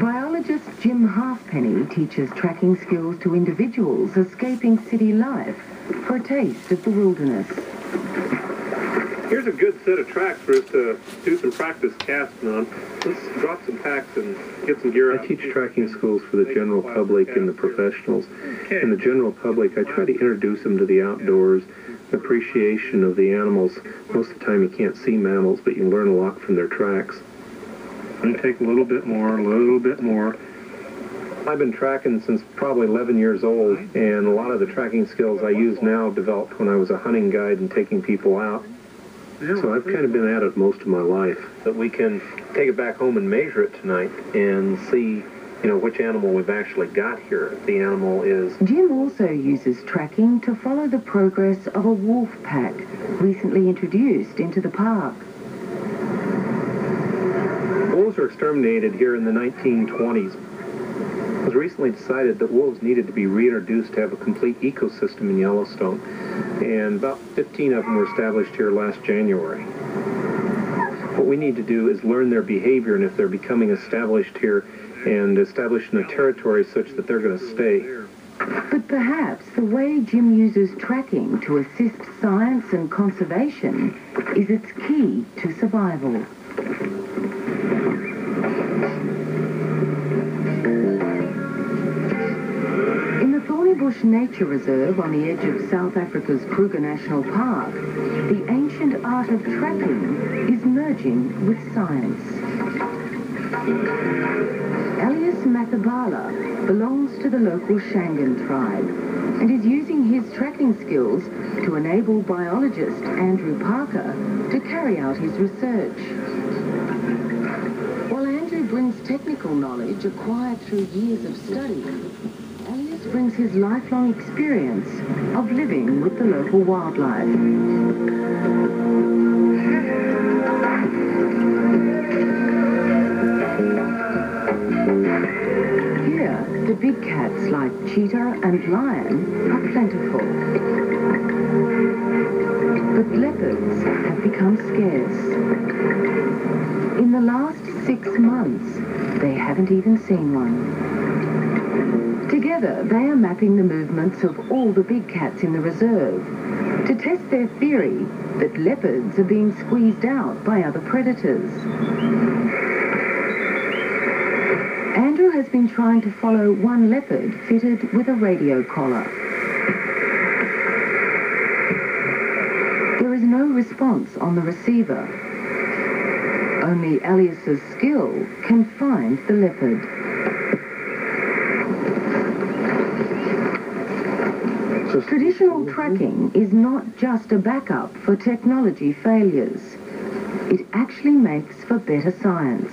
Biologist Jim Halfpenny teaches tracking skills to individuals escaping city life for a taste of the wilderness. Here's a good set of tracks for us to do some practice casting on. Let's drop some packs and get some gear out. I teach tracking schools for the general public and the professionals. In the general public, I try to introduce them to the outdoors, appreciation of the animals. Most of the time you can't see mammals, but you learn a lot from their tracks. I'm going to take a little bit more, a little bit more. I've been tracking since probably 11 years old, and a lot of the tracking skills I use now developed when I was a hunting guide and taking people out. So I've kind of been at it most of my life. But we can take it back home and measure it tonight and see, which animal we've actually got here. The animal is... Jim also uses tracking to follow the progress of a wolf pack recently introduced into the park. Wolves were exterminated here in the 1920s. It was recently decided that wolves needed to be reintroduced to have a complete ecosystem in Yellowstone. And about 15 of them were established here last January. What we need to do is learn their behavior, and if they're becoming established here and established in a territory such that they're going to stay. But perhaps the way Jim uses tracking to assist science and conservation is its key to survival. Bush Nature Reserve on the edge of South Africa's Kruger National Park, the ancient art of tracking is merging with science. Elias Mathabala belongs to the local Shangaan tribe and is using his tracking skills to enable biologist Andrew Parker to carry out his research. While Andrew brings technical knowledge acquired through years of study, brings his lifelong experience of living with the local wildlife. Here, the big cats like cheetah and lion are plentiful. But leopards have become scarce. In the last 6 months, they haven't even seen one. Together, they are mapping the movements of all the big cats in the reserve to test their theory that leopards are being squeezed out by other predators. Andrew has been trying to follow one leopard fitted with a radio collar. There is no response on the receiver. Only Elias's skill can find the leopard. Traditional tracking is not just a backup for technology failures. It actually makes for better science.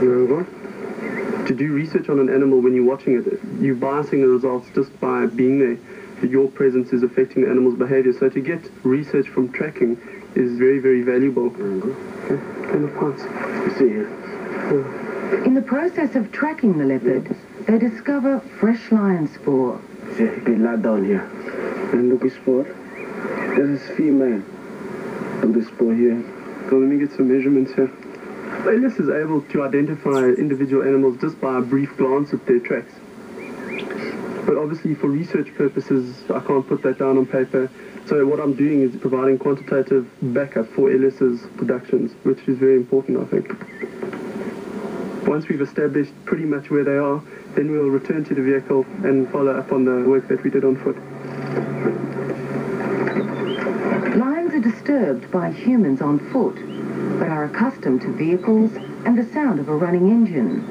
To do research on an animal when you're watching it, you're biasing the results just by being there. Your presence is affecting the animal's behavior. So to get research from tracking is very, very valuable. Okay. And of course, see here. In the process of tracking the leopard, they discover fresh lion spoor. See, he lie down here. And look, his spore. This is female. And the spore here. So let me get some measurements here. Elias is able to identify individual animals just by a brief glance at their tracks. But obviously for research purposes, I can't put that down on paper. So what I'm doing is providing quantitative backup for Elias's productions, which is very important, I think. Once we've established pretty much where they are, then we'll return to the vehicle and follow up on the work that we did on foot. Lions are disturbed by humans on foot, but are accustomed to vehicles and the sound of a running engine.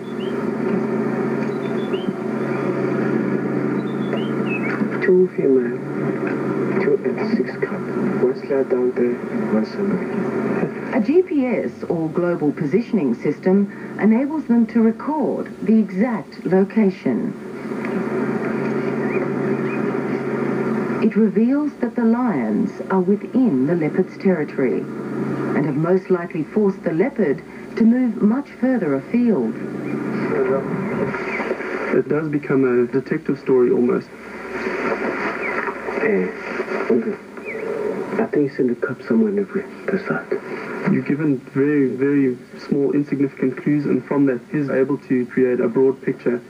Two female, 2 and 6 cub. One slide down there, one somewhere. A GPS, or global positioning system, enables them to record the exact location. It reveals that the lions are within the leopard's territory and have most likely forced the leopard to move much further afield. It does become a detective story almost. Hey, okay. I think it's in the cup somewhere in the side. You're given very, very small, insignificant clues, and from that, he's able to create a broad picture.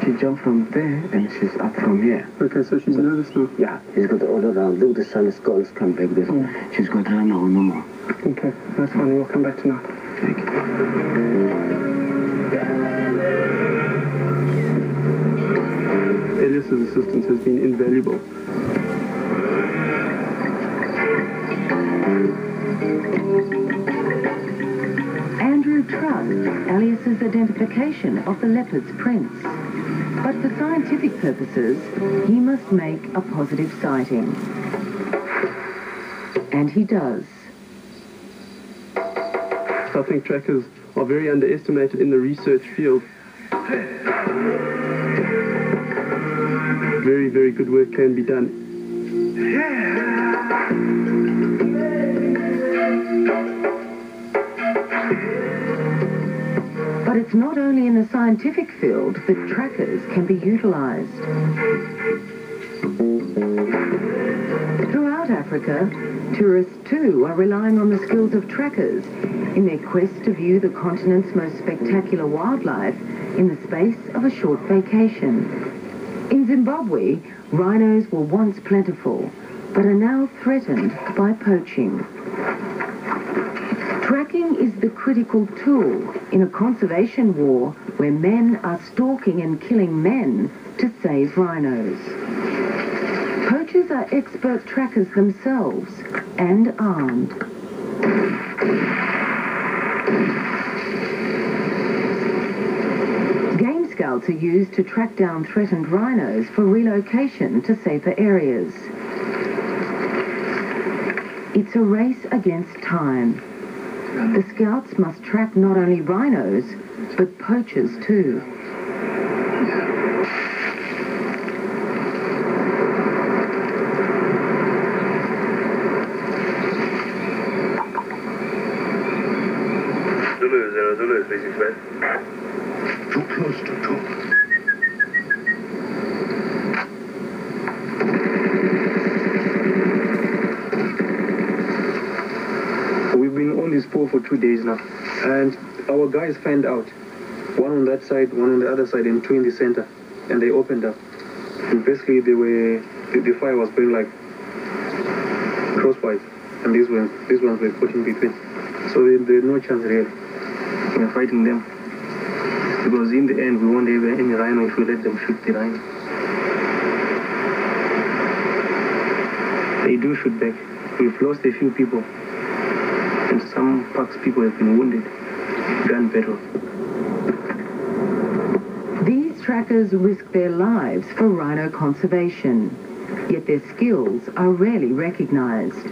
She jumped from there, and she's up from here. Okay, so she's nervous now? Yeah, she's got all around. Look, the sun is gone, it's come back this. She's got to run now, no more. Okay, that's fine. We'll come back tonight. Thank you. Elias's assistance has been invaluable. Andrew trusts Elias's identification of the leopard's prints. But for scientific purposes, he must make a positive sighting. And he does. I think trackers are very underestimated in the research field. Very, very good work can be done. But it's not only in the scientific field that trackers can be utilized. Throughout Africa, tourists too are relying on the skills of trackers in their quest to view the continent's most spectacular wildlife in the space of a short vacation. In Zimbabwe, rhinos were once plentiful, but are now threatened by poaching. Tracking is the critical tool in a conservation war where men are stalking and killing men to save rhinos. Poachers are expert trackers themselves and armed. Game scouts are used to track down threatened rhinos for relocation to safer areas. It's a race against time. The scouts must track not only rhinos, but poachers too. Zulu is basic spread. Too close to talk. We've been on this pole for 2 days now, and our guys fanned out. One on that side, one on the other side, and two in the center, and they opened up. And basically, the fire was going like crosswise, and these ones were put in between. So there's no chance really. We're fighting them, because in the end, we won't have any rhino if we let them shoot the rhino. They do shoot back. We've lost a few people. And some Parks people have been wounded. Gun battle. These trackers risk their lives for rhino conservation, yet their skills are rarely recognized.